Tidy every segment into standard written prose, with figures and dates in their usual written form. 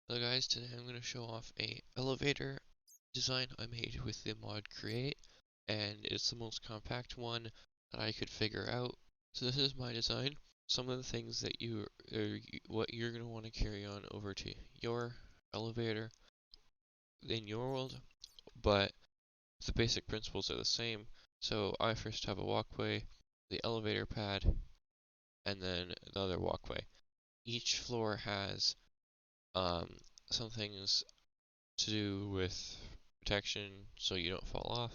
Hello guys, today I'm going to show off a elevator design I made with the mod Create, and it's the most compact one that I could figure out. So this is my design. Some of the things that what you're going to want to carry on over to your elevator in your world, but the basic principles are the same. So I first have a walkway, the elevator pad, and then the other walkway. Each floor has some things to do with protection so you don't fall off,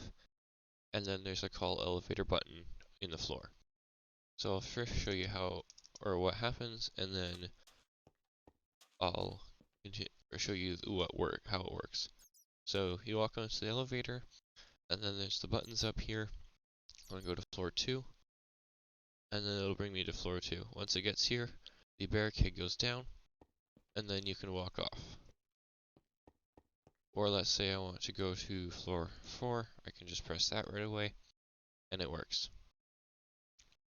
and then there's a call elevator button in the floor. So I'll first show you how or what happens, and then I'll show you how it works. So you walk onto the elevator, and then there's the buttons up here. I'm gonna go to floor 2, and then it'll bring me to floor 2. Once it gets here, the barricade goes down, and then you can walk off. Or let's say I want to go to floor 4, I can just press that right away, and it works.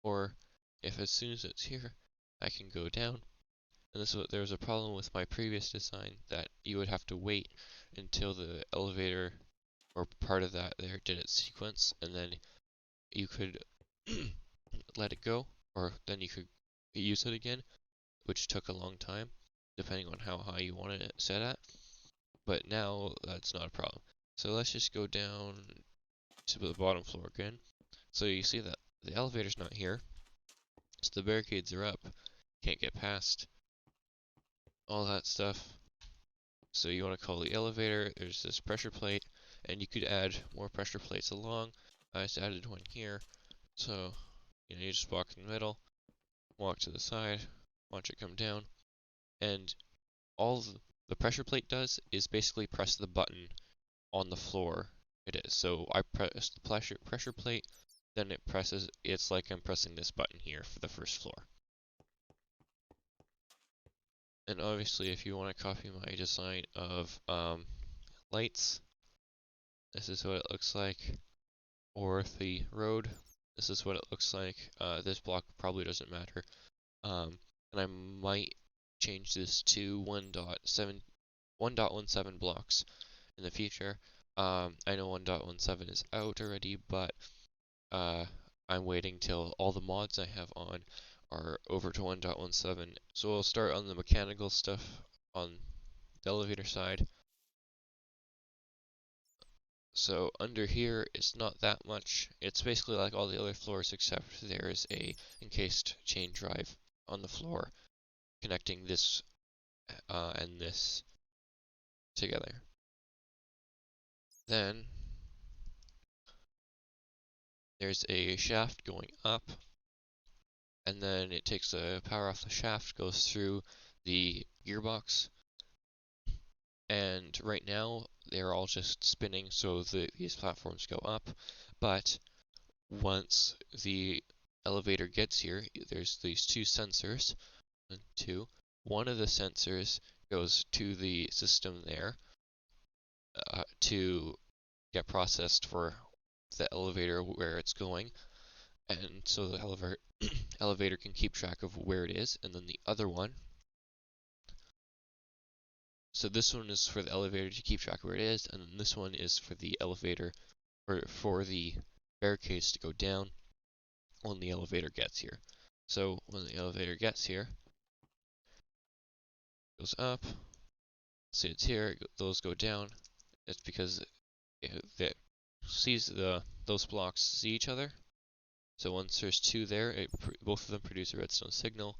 Or if as soon as it's here, I can go down. And there was a problem with my previous design that you would have to wait until the elevator or part of that there did its sequence, and then you could let it go, or then you could use it again, which took a long time, depending on how high you wanted it set at. But now that's not a problem. So let's just go down to the bottom floor again. So you see that the elevator's not here, so the barricades are up, can't get past, all that stuff. So you want to call the elevator, there's this pressure plate, and you could add more pressure plates along. I just added one here, so you just walk in the middle, walk to the side, watch it come down, and all the pressure plate does is basically press the button on the floor it is. So I press the pressure plate, then it's like I'm pressing this button here for the first floor. And obviously, if you want to copy my design of lights, this is what it looks like. Or the road, this is what it looks like. This block probably doesn't matter. And I might change this to 1.17 blocks in the future. I know 1.17 is out already, but I'm waiting till all the mods I have on are over to 1.17. So we'll start on the mechanical stuff on the elevator side. So under here, it's not that much. It's basically like all the other floors, except there is a encased chain drive on the floor connecting this and this together. Then there's a shaft going up, and then it takes the power off the shaft, goes through the gearbox, and right now they're all just spinning, so these platforms go up, but once the elevator gets here, there's these two sensors, one of the sensors goes to the system there to get processed for the elevator where it's going, and so the elevator can keep track of where it is, and then the other one, so this one is for the elevator to keep track of where it is, and then this one is for the elevator, or for the barricades to go down when the elevator gets here. So when the elevator gets here, it goes up, see it's here, those go down. It's because it sees those blocks see each other. So once there's two there, both of them produce a redstone signal,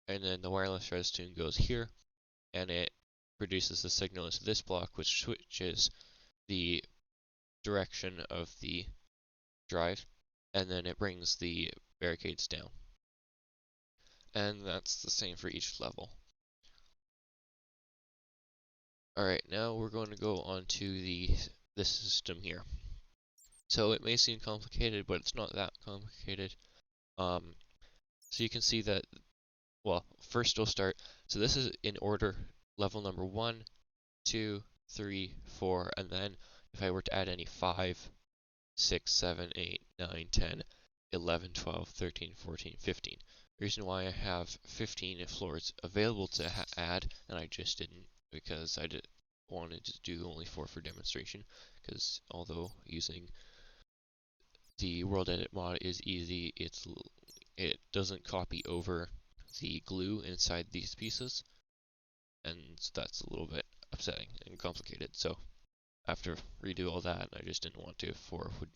and then the wireless redstone goes here, and it produces the signal into this block, which switches the direction of the drive, and then it brings the barricades down. And that's the same for each level. Alright, now we're going to go on to this system here. So it may seem complicated, but it's not that complicated. So you can see that, well, first we'll start. So this is in order, level number 1, 2, 3, 4, and then if I were to add any 5, 6, 7, 8, 9, 10, 11, 12, 13, 14, 15. The reason why I have 15 floors available to add, and I just didn't because I wanted to do only 4 for demonstration, because although using the World Edit mod is easy, it doesn't copy over the glue inside these pieces, and that's a little bit upsetting and complicated. So after redo all that, I just didn't want to. 4 would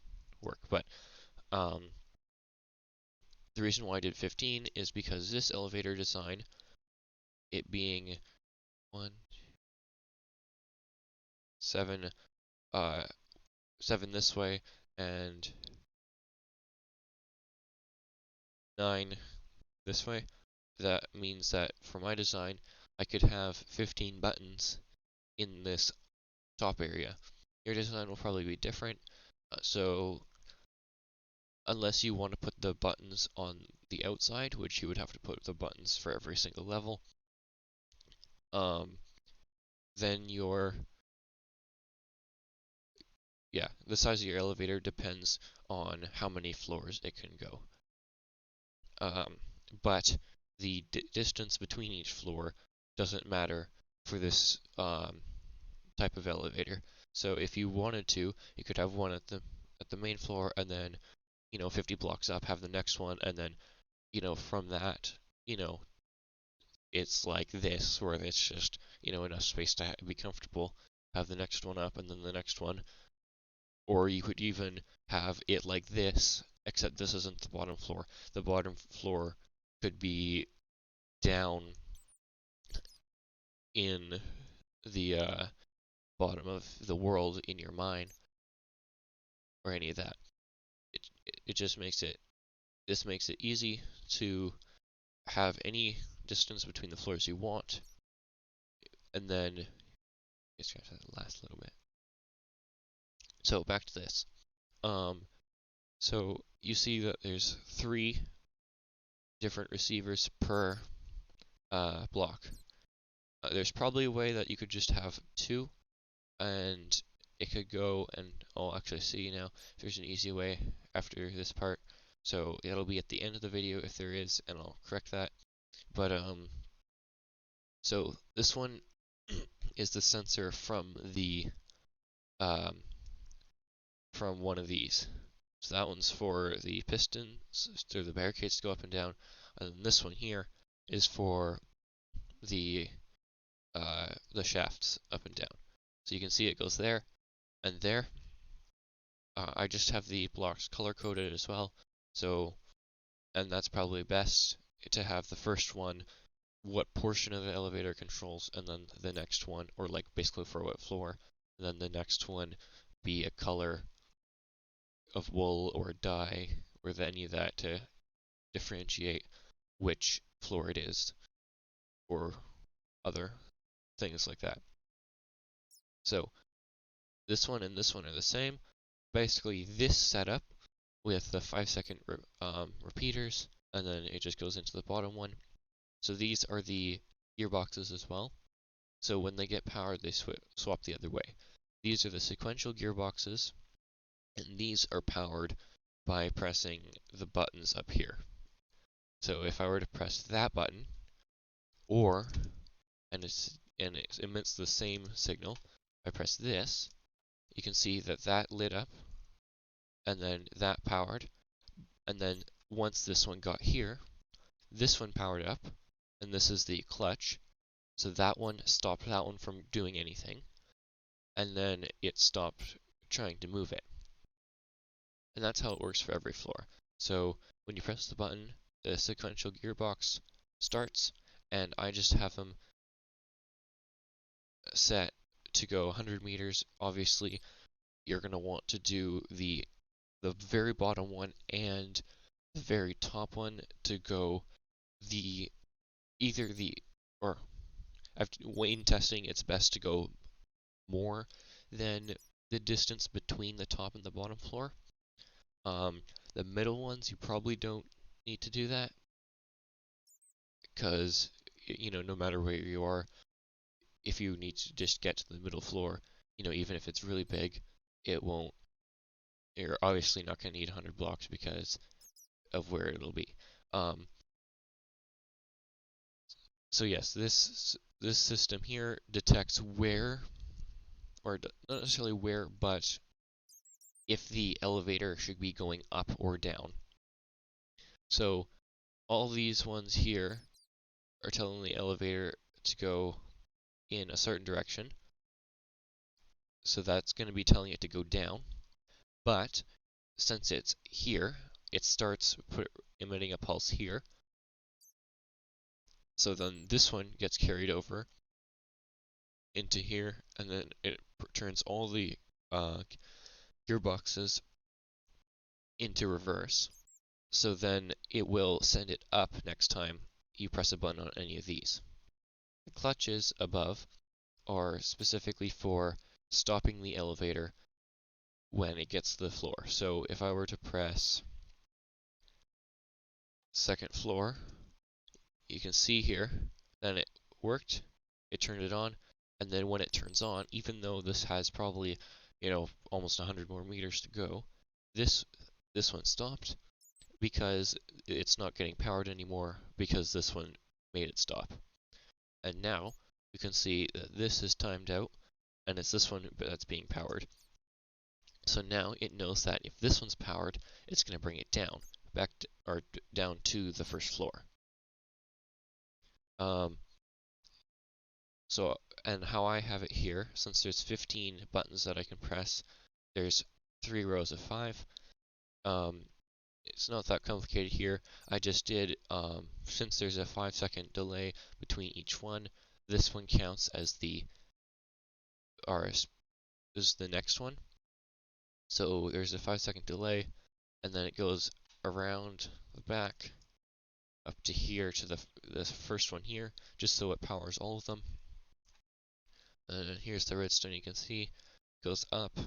work. But the reason why I did 15 is because this elevator design, it being 1, 7, 7 this way, and 9 this way, that means that for my design, I could have 15 buttons in this top area. Your design will probably be different, so unless you want to put the buttons on the outside, which you would have to put the buttons for every single level, then the size of your elevator depends on how many floors it can go. But the distance between each floor doesn't matter for this type of elevator. So if you wanted to, you could have one at the main floor, and then 50 blocks up have the next one, and then from that, it's like this, where it's just enough space to be comfortable. Have the next one up, and then the next one, or you could even have it like this, except this isn't the bottom floor. The bottom floor could be down in the bottom of the world in your mind, or any of that. It just makes it easy to have any distance between the floors you want, and then it's gonna have to last a little bit. So back to this. So you see that there's 3 different receivers per block. There's probably a way that you could just have 2, and it could go, and I'll actually see now if there's an easy way after this part. So it'll be at the end of the video if there is, and I'll correct that. But so this one is the sensor from the from one of these. So that one's for the pistons, so the barricades to go up and down, and then this one here is for the shafts up and down. So you can see it goes there and there. I just have the blocks color coded as well. So, and that's probably best to have the first one what portion of the elevator controls, and then the next one, or like basically for what floor, and then the next one be a color of wool or dye or any of that to differentiate which floor it is, or other things like that. So this one and this one are the same. Basically, this setup with the 5-second repeaters, and then it just goes into the bottom one. So these are the gearboxes as well. So when they get powered, they swap the other way. These are the sequential gearboxes, and these are powered by pressing the buttons up here. So if I were to press that button, and it emits the same signal, I press this, you can see that that lit up, and then that powered, and then once this one got here, this one powered up, and this is the clutch, so that one stopped that one from doing anything, and then it stopped trying to move it. And that's how it works for every floor. So when you press the button, the sequential gearbox starts, and I just have them set to go 100 meters. Obviously, you're going to want to do the very bottom one and the very top one to go or after Wayne testing, it's best to go more than the distance between the top and the bottom floor. The middle ones, you probably don't need to do that, because no matter where you are, if you need to just get to the middle floor, even if it's really big, you're obviously not going to need 100 blocks because of where it'll be. So yes, this system here detects where, or not necessarily where, but if the elevator should be going up or down. So all these ones here are telling the elevator to go in a certain direction. So that's going to be telling it to go down. But since it's here, it starts emitting a pulse here. So then this one gets carried over into here, and then it turns all the gearboxes into reverse. So then it will send it up next time you press a button on any of these. The clutches above are specifically for stopping the elevator when it gets to the floor. So if I were to press second floor, you can see here, then it worked, it turned it on, and then when it turns on, even though this has probably, almost 100 more meters to go, this one stopped because it's not getting powered anymore because this one made it stop. And now you can see that this is timed out, and it's this one that's being powered. So now it knows that if this one's powered, it's going to bring it down, or down to the first floor. And how I have it here, since there's 15 buttons that I can press, there's 3 rows of 5. It's not that complicated here. I just did, since there's a 5-second delay between each one, this one counts as the next one. So there's a 5-second delay, and then it goes around the back up to here to the first one here, just so it powers all of them. And here's the redstone, you can see, goes up,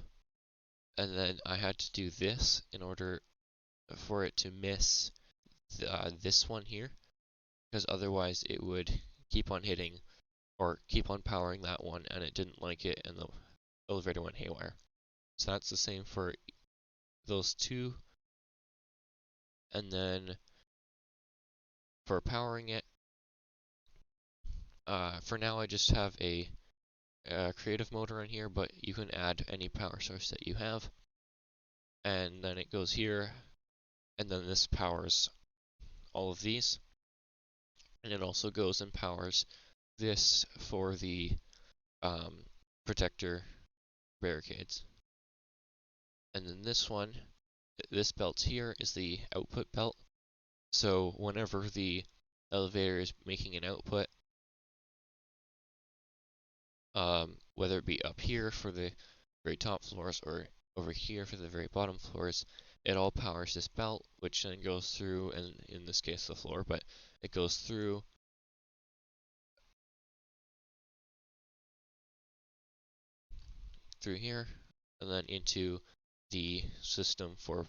and then I had to do this in order for it to miss this one here, because otherwise it would keep on hitting or keep on powering that one, and it didn't like it, and the elevator went haywire. So that's the same for those two, and then for powering it, for now I just have a creative motor on here, but you can add any power source that you have, and then it goes here, and then this powers all of these, and it also goes and powers this for the protector barricades. And then this belt here is the output belt. So whenever the elevator is making an output, whether it be up here for the very top floors or over here for the very bottom floors, it all powers this belt, which then goes through, and in this case the floor, but it goes through here, and then into the system for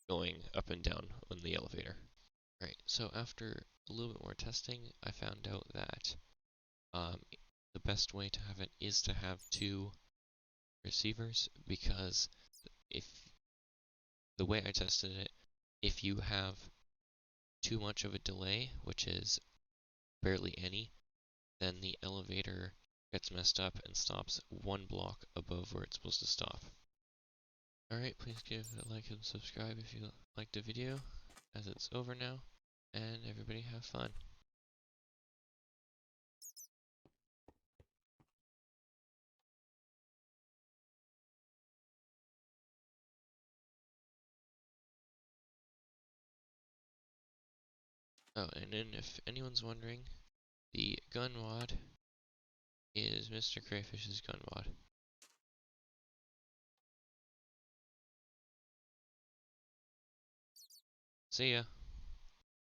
going up and down on the elevator. Alright, so after a little bit more testing, I found out that the best way to have it is to have 2 receivers, because if the way I tested it, if you have too much of a delay, which is barely any, then the elevator gets messed up and stops 1 block above where it's supposed to stop. Alright, please give a like and subscribe if you liked the video, as it's over now, and everybody have fun. Oh, and then if anyone's wondering, the gun wad is Mr. Crayfish's gun wad. See ya.